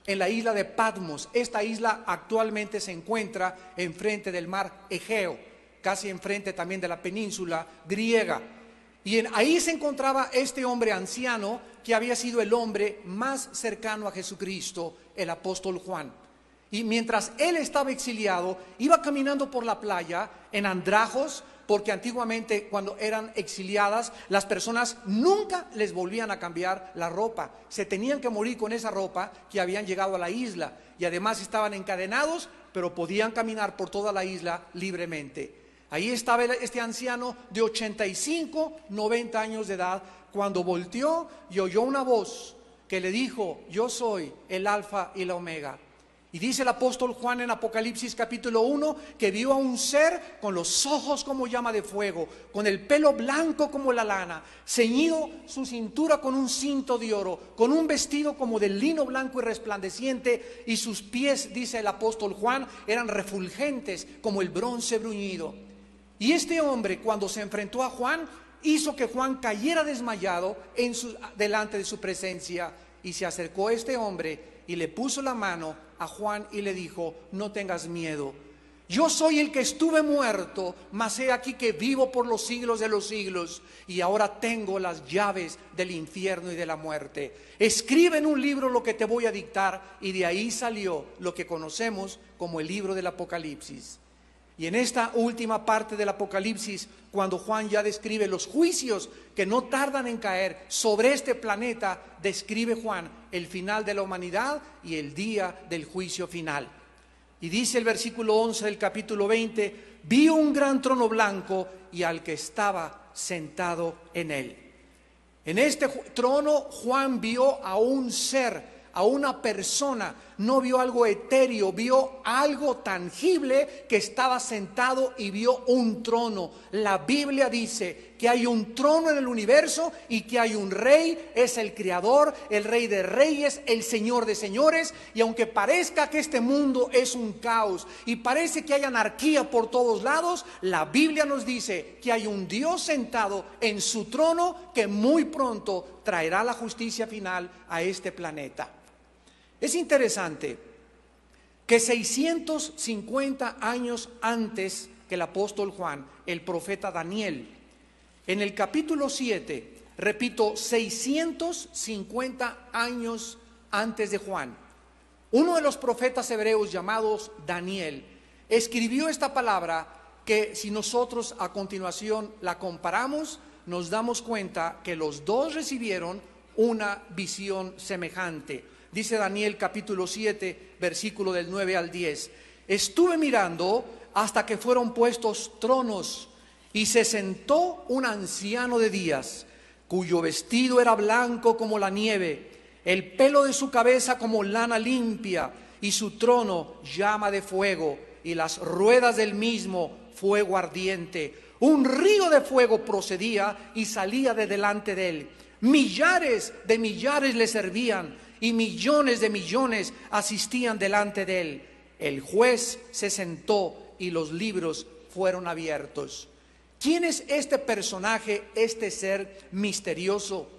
en la isla de Patmos. Esta isla actualmente se encuentra enfrente del mar Egeo, casi enfrente también de la península griega. Y ahí se encontraba este hombre anciano que había sido el hombre más cercano a Jesucristo, el apóstol Juan. Y mientras él estaba exiliado, iba caminando por la playa en andrajos, porque antiguamente cuando eran exiliadas, las personas nunca les volvían a cambiar la ropa. Se tenían que morir con esa ropa que habían llegado a la isla. Y además estaban encadenados, pero podían caminar por toda la isla libremente. Ahí estaba este anciano de 85, 90 años de edad, cuando volteó y oyó una voz que le dijo: yo soy el alfa y la omega. Y dice el apóstol Juan en Apocalipsis capítulo 1 que vio a un ser con los ojos como llama de fuego, con el pelo blanco como la lana, ceñido su cintura con un cinto de oro, con un vestido como de lino blanco y resplandeciente, y sus pies, dice el apóstol Juan, eran refulgentes como el bronce bruñido. Y este hombre, cuando se enfrentó a Juan, hizo que Juan cayera desmayado delante de su presencia, y se acercó a este hombre y le puso la mano a Juan y le dijo: no tengas miedo, yo soy el que estuve muerto, mas he aquí que vivo por los siglos de los siglos, y ahora tengo las llaves del infierno y de la muerte. Escribe en un libro lo que te voy a dictar. Y de ahí salió lo que conocemos como el libro del Apocalipsis. Y en esta última parte del Apocalipsis, cuando Juan ya describe los juicios que no tardan en caer sobre este planeta, describe Juan el final de la humanidad y el día del juicio final. Y dice el versículo 11 del capítulo 20: vi un gran trono blanco y al que estaba sentado en él. En este trono Juan vio a un ser, a una persona. No vio algo etéreo, vio algo tangible que estaba sentado, y vio un trono. La Biblia dice que hay un trono en el universo y que hay un rey. Es el creador, el rey de reyes, el señor de señores. Y aunque parezca que este mundo es un caos y parece que hay anarquía por todos lados, la Biblia nos dice que hay un Dios sentado en su trono que muy pronto traerá la justicia final a este planeta. Es interesante que 650 años antes que el apóstol Juan, el profeta Daniel, en el capítulo 7, repito, 650 años antes de Juan, uno de los profetas hebreos llamados Daniel escribió esta palabra que, si nosotros a continuación la comparamos, nos damos cuenta que los dos recibieron una visión semejante. Dice Daniel capítulo 7, versículo del 9 al 10. Estuve mirando hasta que fueron puestos tronos, y se sentó un anciano de días, cuyo vestido era blanco como la nieve, el pelo de su cabeza como lana limpia, y su trono llama de fuego, y las ruedas del mismo fuego ardiente. Un río de fuego procedía y salía de delante de él. Millares de millares le servían, y millones de millones asistían delante de él. El juez se sentó y los libros fueron abiertos. ¿Quién es este personaje, este ser misterioso?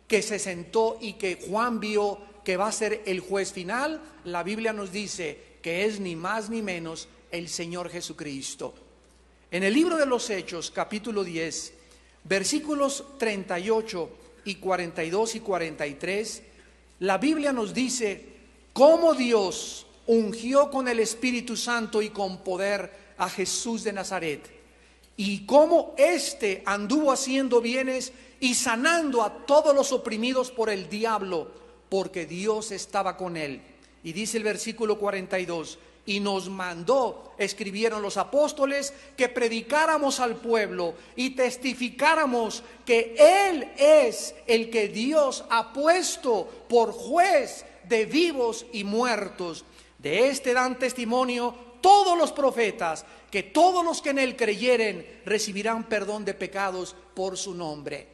que se sentó y que Juan vio que va a ser el juez final, la Biblia nos dice que es ni más ni menos el Señor Jesucristo. En el libro de los Hechos, capítulo 10, versículos 38 y 42 y 43, la Biblia nos dice cómo Dios ungió con el Espíritu Santo y con poder a Jesús de Nazaret, y cómo éste anduvo haciendo bienes y sanando a todos los oprimidos por el diablo, porque Dios estaba con él. Y dice el versículo 42, y nos mandó, escribieron los apóstoles, que predicáramos al pueblo y testificáramos que Él es el que Dios ha puesto por juez de vivos y muertos. De este dan testimonio todos los profetas, que todos los que en Él creyeren recibirán perdón de pecados por su nombre.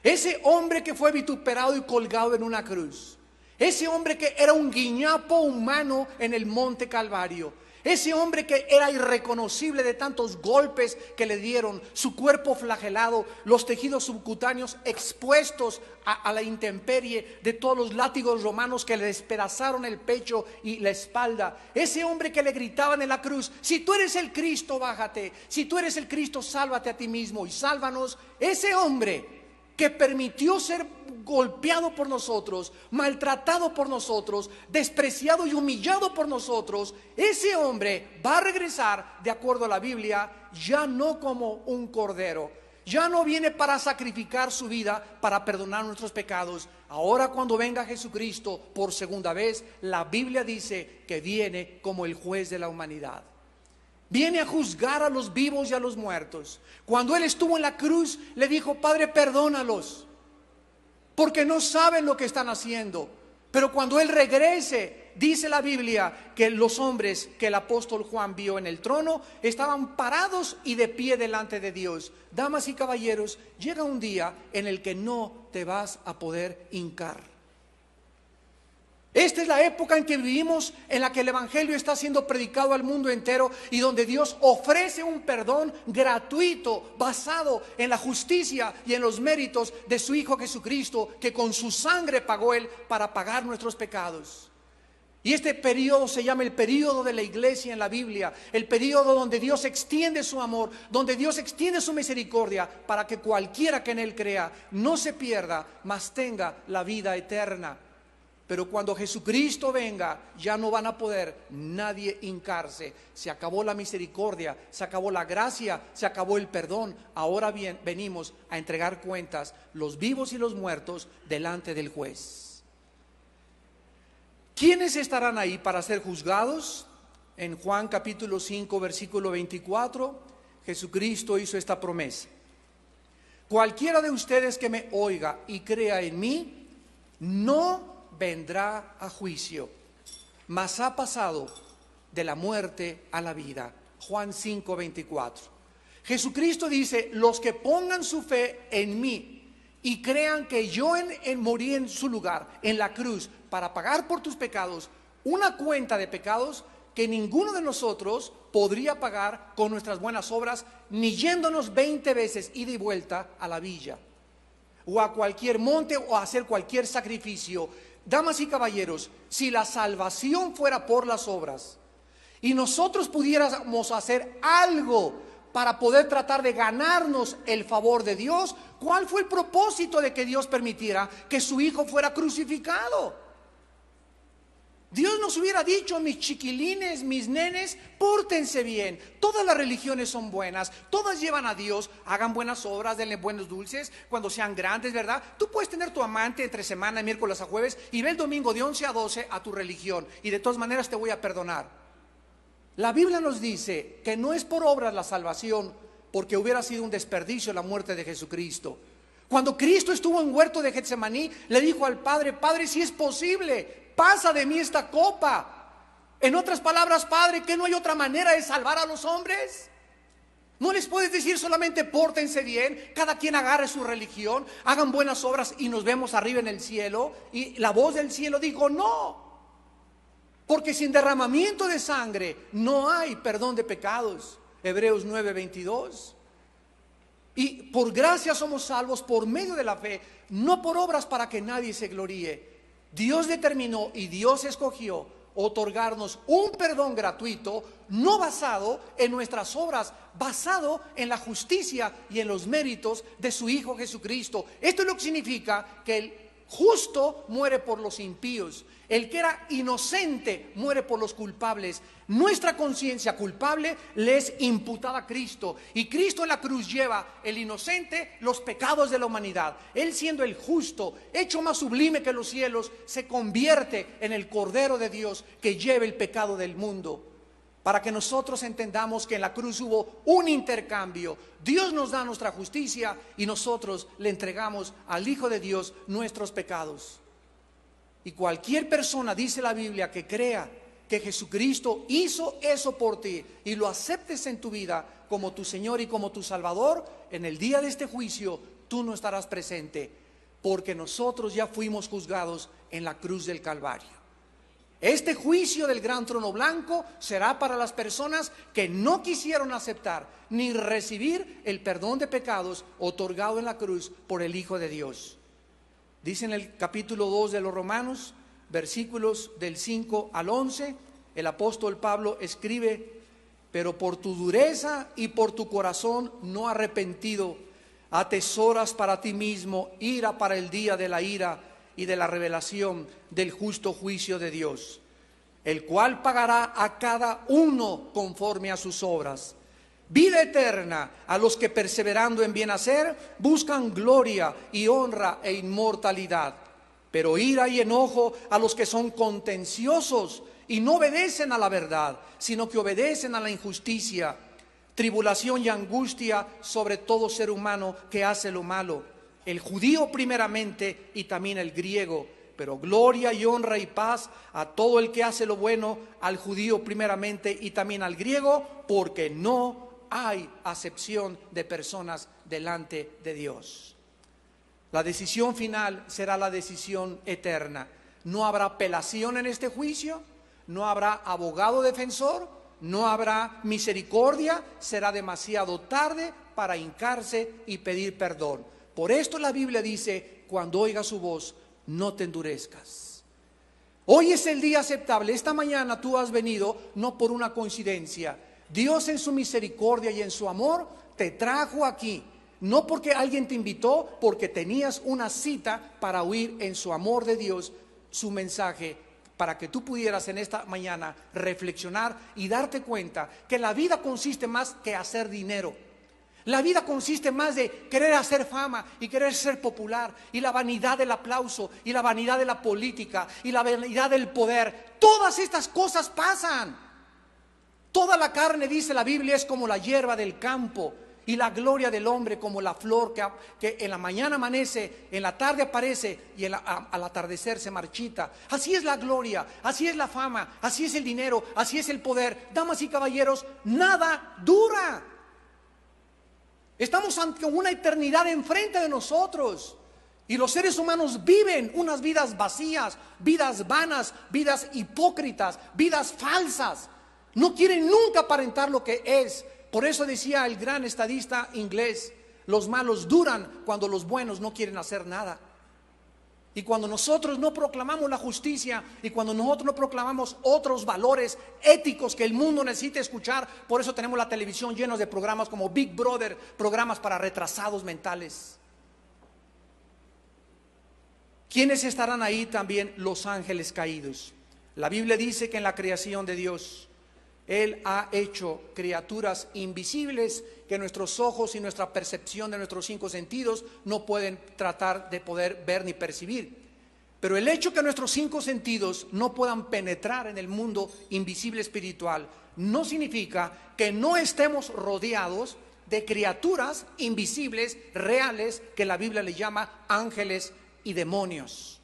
Ese hombre que fue vituperado y colgado en una cruz, ese hombre que era un guiñapo humano en el monte Calvario, ese hombre que era irreconocible de tantos golpes que le dieron, su cuerpo flagelado, los tejidos subcutáneos expuestos a la intemperie de todos los látigos romanos que le despedazaron el pecho y la espalda, ese hombre que le gritaban en la cruz: si tú eres el Cristo, bájate; si tú eres el Cristo, sálvate a ti mismo y sálvanos. Ese hombre que permitió ser golpeado por nosotros, maltratado por nosotros, despreciado y humillado por nosotros, ese hombre va a regresar, de acuerdo a la Biblia, ya no como un cordero, ya no viene para sacrificar su vida para perdonar nuestros pecados. Ahora, cuando venga Jesucristo por segunda vez, la Biblia dice que viene como el juez de la humanidad. Viene a juzgar a los vivos y a los muertos. Cuando Él estuvo en la cruz, le dijo: Padre, perdónalos, porque no saben lo que están haciendo. Pero cuando Él regrese, dice la Biblia que los hombres que el apóstol Juan vio en el trono estaban parados y de pie delante de Dios. Damas y caballeros, llega un día en el que no te vas a poder hincar. Esta es la época en que vivimos, en la que el Evangelio está siendo predicado al mundo entero y donde Dios ofrece un perdón gratuito basado en la justicia y en los méritos de su Hijo Jesucristo, que con su sangre pagó Él para pagar nuestros pecados. Y este periodo se llama el periodo de la iglesia en la Biblia, el periodo donde Dios extiende su amor, donde Dios extiende su misericordia para que cualquiera que en Él crea no se pierda, mas tenga la vida eterna. Pero cuando Jesucristo venga, ya no van a poder nadie hincarse. Se acabó la misericordia, se acabó la gracia, se acabó el perdón. Ahora bien, venimos a entregar cuentas, los vivos y los muertos, delante del juez. ¿Quiénes estarán ahí para ser juzgados? En Juan capítulo 5, versículo 24, Jesucristo hizo esta promesa: cualquiera de ustedes que me oiga y crea en mí, no vendrá a juicio, mas ha pasado de la muerte a la vida. Juan 5, 24. Jesucristo dice: los que pongan su fe en mí y crean que yo morí en su lugar, en la cruz, para pagar por tus pecados, una cuenta de pecados que ninguno de nosotros podría pagar con nuestras buenas obras, ni yéndonos 20 veces ida y vuelta a la villa, o a cualquier monte, o a hacer cualquier sacrificio. Damas y caballeros, si la salvación fuera por las obras y nosotros pudiéramos hacer algo para poder tratar de ganarnos el favor de Dios, ¿cuál fue el propósito de que Dios permitiera que su Hijo fuera crucificado? Dios nos hubiera dicho: mis chiquilines, mis nenes, pórtense bien. Todas las religiones son buenas, todas llevan a Dios. Hagan buenas obras, denle buenos dulces cuando sean grandes, ¿verdad? Tú puedes tener tu amante entre semana, miércoles a jueves, y ve el domingo de 11 a 12 a tu religión, y de todas maneras te voy a perdonar. La Biblia nos dice que no es por obras la salvación, porque hubiera sido un desperdicio la muerte de Jesucristo. Cuando Cristo estuvo en huerto de Getsemaní, le dijo al Padre: Padre, si es posible, pasa de mí esta copa. En otras palabras: Padre, ¿que no hay otra manera de salvar a los hombres? ¿No les puedes decir solamente pórtense bien, cada quien agarre su religión, hagan buenas obras y nos vemos arriba en el cielo? Y la voz del cielo dijo: no, porque sin derramamiento de sangre no hay perdón de pecados. Hebreos 9:22. Y por gracia somos salvos por medio de la fe, no por obras para que nadie se gloríe. Dios determinó y Dios escogió otorgarnos un perdón gratuito, no basado en nuestras obras, basado en la justicia y en los méritos de su Hijo Jesucristo. Esto es lo que significa que el justo muere por los impíos, el que era inocente muere por los culpables. Nuestra conciencia culpable le es imputada a Cristo, y Cristo en la cruz lleva el inocente los pecados de la humanidad. Él, siendo el justo, hecho más sublime que los cielos, se convierte en el Cordero de Dios que lleva el pecado del mundo. Para que nosotros entendamos que en la cruz hubo un intercambio. Dios nos da nuestra justicia y nosotros le entregamos al Hijo de Dios nuestros pecados. Y cualquier persona, dice la Biblia, que crea que Jesucristo hizo eso por ti y lo aceptes en tu vida como tu Señor y como tu Salvador, en el día de este juicio tú no estarás presente, porque nosotros ya fuimos juzgados en la cruz del Calvario. Este juicio del gran trono blanco será para las personas que no quisieron aceptar ni recibir el perdón de pecados otorgado en la cruz por el Hijo de Dios. Dice en el capítulo 2 de los Romanos, versículos del 5 al 11, el apóstol Pablo escribe: pero por tu dureza y por tu corazón no arrepentido, atesoras para ti mismo ira para el día de la ira y de la revelación del justo juicio de Dios, el cual pagará a cada uno conforme a sus obras. Vida eterna a los que, perseverando en bien hacer, buscan gloria y honra e inmortalidad. Pero ira y enojo a los que son contenciosos y no obedecen a la verdad, sino que obedecen a la injusticia. Tribulación y angustia sobre todo ser humano que hace lo malo, el judío primeramente y también el griego. Pero gloria y honra y paz a todo el que hace lo bueno, al judío primeramente y también al griego, porque no hay acepción de personas delante de Dios. La decisión final será la decisión eterna. No habrá apelación en este juicio, no habrá abogado defensor, no habrá misericordia, será demasiado tarde para hincarse y pedir perdón. Por esto la Biblia dice: cuando oigas su voz, no te endurezcas. Hoy es el día aceptable. Esta mañana tú has venido no por una coincidencia. Dios, en su misericordia y en su amor, te trajo aquí. No porque alguien te invitó, porque tenías una cita para oír en su amor de Dios su mensaje, para que tú pudieras en esta mañana reflexionar y darte cuenta que la vida consiste más que hacer dinero. La vida consiste más de querer hacer fama y querer ser popular, y la vanidad del aplauso, y la vanidad de la política, y la vanidad del poder. Todas estas cosas pasan. Toda la carne, dice la Biblia, es como la hierba del campo, y la gloria del hombre como la flor que en la mañana amanece, en la tarde aparece y al atardecer se marchita. Así es la gloria, así es la fama, así es el dinero, así es el poder. Damas y caballeros, nada dura. Estamos ante una eternidad enfrente de nosotros, y los seres humanos viven unas vidas vacías, vidas vanas, vidas hipócritas, vidas falsas. No quieren nunca aparentar lo que es. Por eso decía el gran estadista inglés: los malos duran cuando los buenos no quieren hacer nada. Y cuando nosotros no proclamamos la justicia, y cuando nosotros no proclamamos otros valores éticos que el mundo necesita escuchar, por eso tenemos la televisión llena de programas como Big Brother, programas para retrasados mentales. ¿Quiénes estarán ahí? También los ángeles caídos. La Biblia dice que en la creación de Dios, Él ha hecho criaturas invisibles que nuestros ojos y nuestra percepción de nuestros 5 sentidos no pueden tratar de poder ver ni percibir. Pero el hecho que nuestros 5 sentidos no puedan penetrar en el mundo invisible espiritual no significa que no estemos rodeados de criaturas invisibles, reales, que la Biblia le llama ángeles y demonios.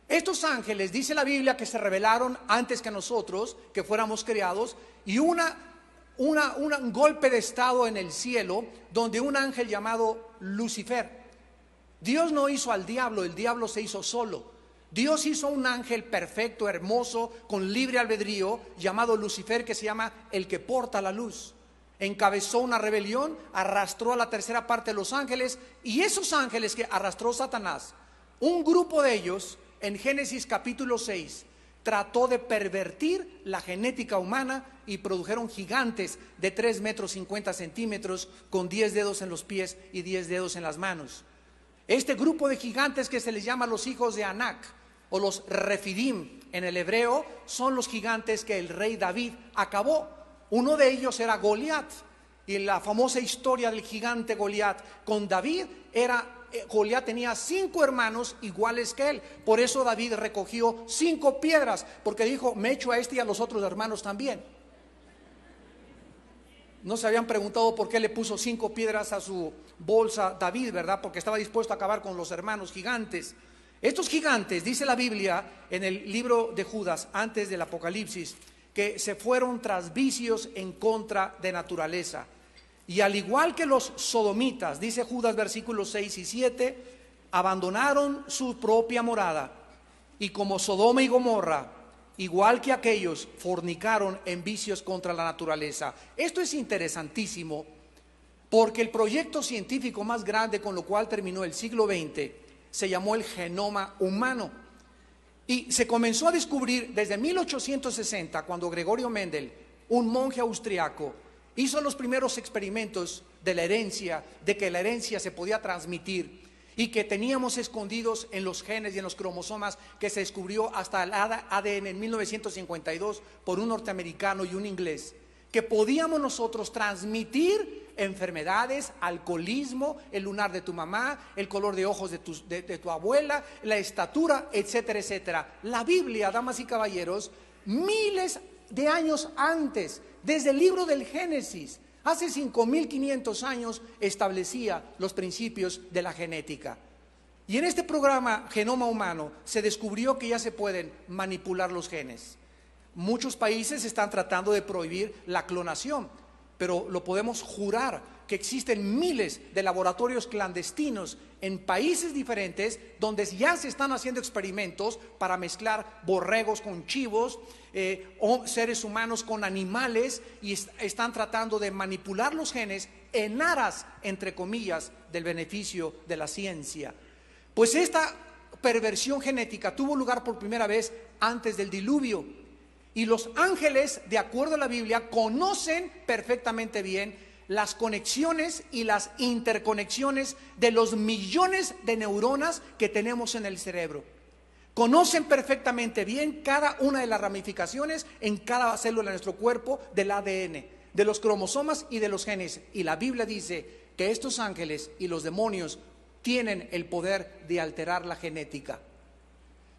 Estos ángeles, dice la Biblia, que se revelaron antes que nosotros, que fuéramos creados, y un golpe de estado en el cielo, donde un ángel llamado Lucifer. Dios no hizo al diablo, el diablo se hizo solo. Dios hizo un ángel perfecto, hermoso, con libre albedrío, llamado Lucifer, que se llama el que porta la luz. encabezó una rebelión, arrastró a la tercera parte de los ángeles, y esos ángeles que arrastró Satanás, un grupo de ellos, en Génesis capítulo 6, trató de pervertir la genética humana y produjeron gigantes de 3 metros 50 centímetros con 10 dedos en los pies y 10 dedos en las manos. Este grupo de gigantes, que se les llama los hijos de Anac o los Refidim en el hebreo, son los gigantes que el rey David acabó. Uno de ellos era Goliat, y la famosa historia del gigante Goliat con David Goliat tenía 5 hermanos iguales que él. Por eso David recogió 5 piedras, porque dijo: me echo a este y a los otros hermanos también. No se habían preguntado por qué le puso 5 piedras a su bolsa David, ¿verdad? Porque estaba dispuesto a acabar con los hermanos gigantes. Estos gigantes, dice la Biblia en el libro de Judas, antes del Apocalipsis, que se fueron tras vicios en contra de naturaleza. Y al igual que los sodomitas, dice Judas versículos 6 y 7, abandonaron su propia morada, y como Sodoma y Gomorra, igual que aquellos, fornicaron en vicios contra la naturaleza. Esto es interesantísimo, porque el proyecto científico más grande con lo cual terminó el siglo XX se llamó el genoma humano, y se comenzó a descubrir desde 1860, cuando Gregorio Mendel, un monje austriaco, hizo los primeros experimentos de la herencia, de que la herencia se podía transmitir y que teníamos escondidos en los genes y en los cromosomas, que se descubrió hasta el ADN en 1952 por un norteamericano y un inglés, que podíamos nosotros transmitir enfermedades, alcoholismo, el lunar de tu mamá, el color de ojos de tu abuela, la estatura, etcétera, etcétera. La Biblia, damas y caballeros, miles de años antes, desde el libro del Génesis, hace 5.500 años, establecía los principios de la genética. Y en este programa Genoma Humano se descubrió que ya se pueden manipular los genes. Muchos países están tratando de prohibir la clonación, pero lo podemos jurar que existen miles de laboratorios clandestinos en países diferentes donde ya se están haciendo experimentos para mezclar borregos con chivos, o seres humanos con animales, y están tratando de manipular los genes en aras, entre comillas, del beneficio de la ciencia. Pues esta perversión genética tuvo lugar por primera vez antes del diluvio, y los ángeles, de acuerdo a la Biblia, conocen perfectamente bien las conexiones y las interconexiones de los millones de neuronas que tenemos en el cerebro. Conocen perfectamente bien cada una de las ramificaciones en cada célula de nuestro cuerpo del ADN, de los cromosomas y de los genes. Y la Biblia dice que estos ángeles y los demonios tienen el poder de alterar la genética.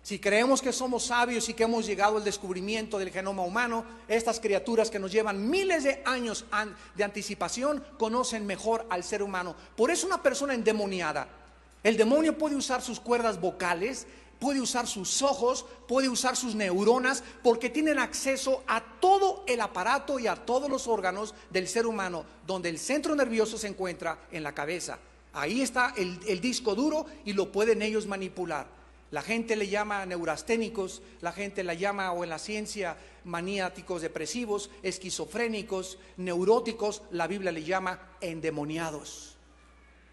Si creemos que somos sabios y que hemos llegado al descubrimiento del genoma humano, estas criaturas que nos llevan miles de años de anticipación conocen mejor al ser humano. Por eso una persona endemoniada, el demonio puede usar sus cuerdas vocales, puede usar sus ojos, puede usar sus neuronas, porque tienen acceso a todo el aparato y a todos los órganos del ser humano, donde el centro nervioso se encuentra en la cabeza. Ahí está el disco duro, y lo pueden ellos manipular. La gente le llama neurasténicos, la gente la llama, o en la ciencia, maniáticos depresivos, esquizofrénicos, neuróticos. La Biblia le llama endemoniados,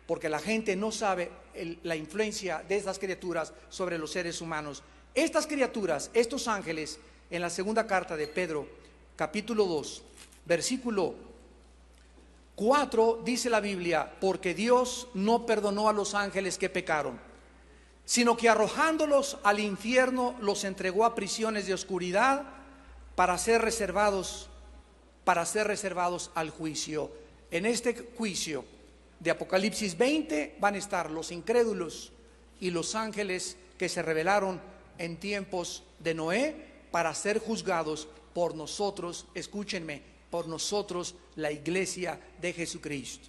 porque la gente no sabe la influencia de estas criaturas sobre los seres humanos. Estas criaturas, estos ángeles, en la segunda carta de Pedro, capítulo 2, versículo 4, dice la Biblia: porque Dios no perdonó a los ángeles que pecaron, sino que arrojándolos al infierno los entregó a prisiones de oscuridad para ser reservados al juicio. En este juicio de Apocalipsis 20 van a estar los incrédulos y los ángeles que se rebelaron en tiempos de Noé, para ser juzgados por nosotros, escúchenme, por nosotros, la iglesia de Jesucristo.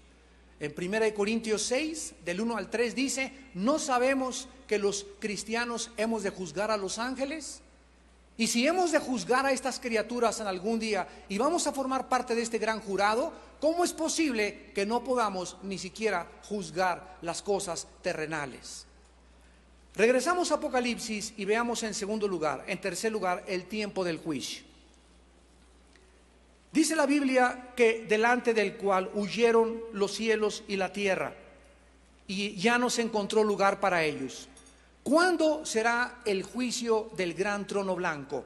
En 1 Corintios 6, del 1 al 3 dice: ¿no sabemos que los cristianos hemos de juzgar a los ángeles? Y si hemos de juzgar a estas criaturas en algún día y vamos a formar parte de este gran jurado, ¿cómo es posible que no podamos ni siquiera juzgar las cosas terrenales? Regresamos a Apocalipsis y veamos en tercer lugar, el tiempo del juicio. Dice la Biblia que delante del cual huyeron los cielos y la tierra, y ya no se encontró lugar para ellos. ¿Cuándo será el juicio del gran trono blanco?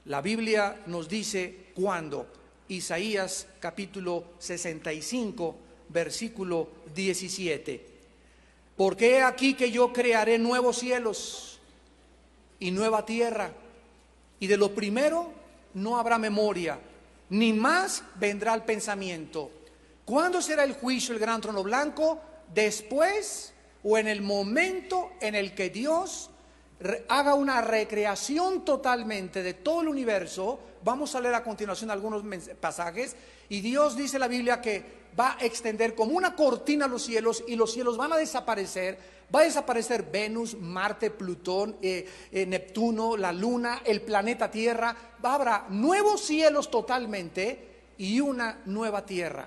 La Biblia nos dice cuándo. Isaías capítulo 65, versículo 17. Porque he aquí que yo crearé nuevos cielos y nueva tierra, y de lo primero no habrá memoria, ni más vendrá el pensamiento. ¿Cuándo será el juicio, el gran trono blanco? Después o en el momento en el que Dios haga una recreación totalmente de todo el universo. Vamos a leer a continuación algunos pasajes, y Dios dice en la Biblia que va a extender como una cortina los cielos, y los cielos van a desaparecer. Va a desaparecer Venus, Marte, Plutón, Neptuno, la Luna, el planeta Tierra. Habrá nuevos cielos totalmente y una nueva tierra.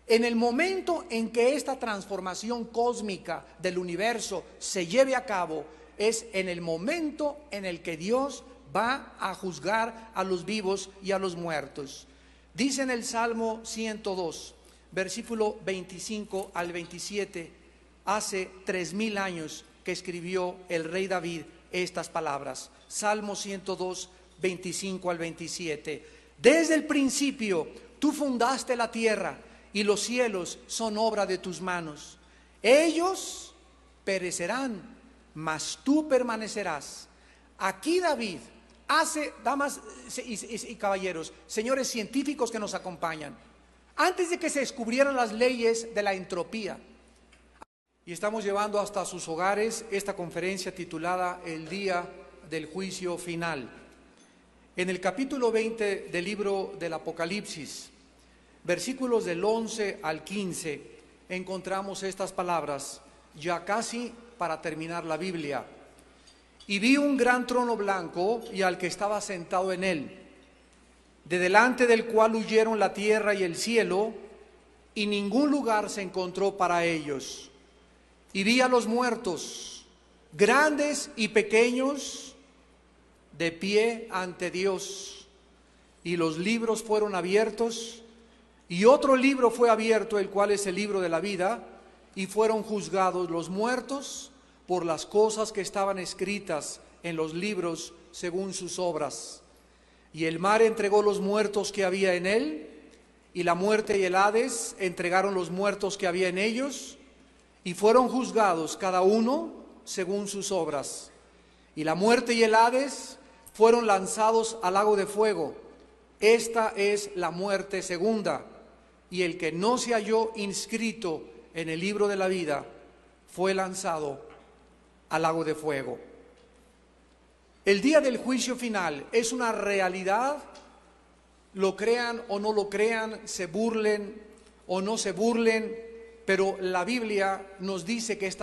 En el momento en que esta transformación cósmica del universo se lleve a cabo, es en el momento en el que Dios va a juzgar a los vivos y a los muertos. Dice en el Salmo 102, versículo 25 al 27, hace 3000 años que escribió el rey David estas palabras. Salmo 102, 25 al 27. Desde el principio tú fundaste la tierra, y los cielos son obra de tus manos. Ellos perecerán, mas tú permanecerás. Aquí David hace, damas y caballeros, señores científicos que nos acompañan, antes de que se descubrieran las leyes de la entropía, y estamos llevando hasta sus hogares esta conferencia titulada El día del juicio final. En el capítulo 20 del libro del Apocalipsis, versículos del 11 al 15, encontramos estas palabras, ya casi para terminar la Biblia. Y vi un gran trono blanco y al que estaba sentado en él, de delante del cual huyeron la tierra y el cielo, y ningún lugar se encontró para ellos. Y vi a los muertos, grandes y pequeños, de pie ante Dios, y los libros fueron abiertos, y otro libro fue abierto, el cual es el libro de la vida, y fueron juzgados los muertos por las cosas que estaban escritas en los libros según sus obras. Y el mar entregó los muertos que había en él, y la muerte y el Hades entregaron los muertos que había en ellos, y fueron juzgados cada uno según sus obras. Y la muerte y el Hades fueron lanzados al lago de fuego. Esta es la muerte segunda. Y el que no se halló inscrito en el libro de la vida fue lanzado al lago de fuego. El día del juicio final es una realidad, lo crean o no lo crean, se burlen o no se burlen, pero la Biblia nos dice que esta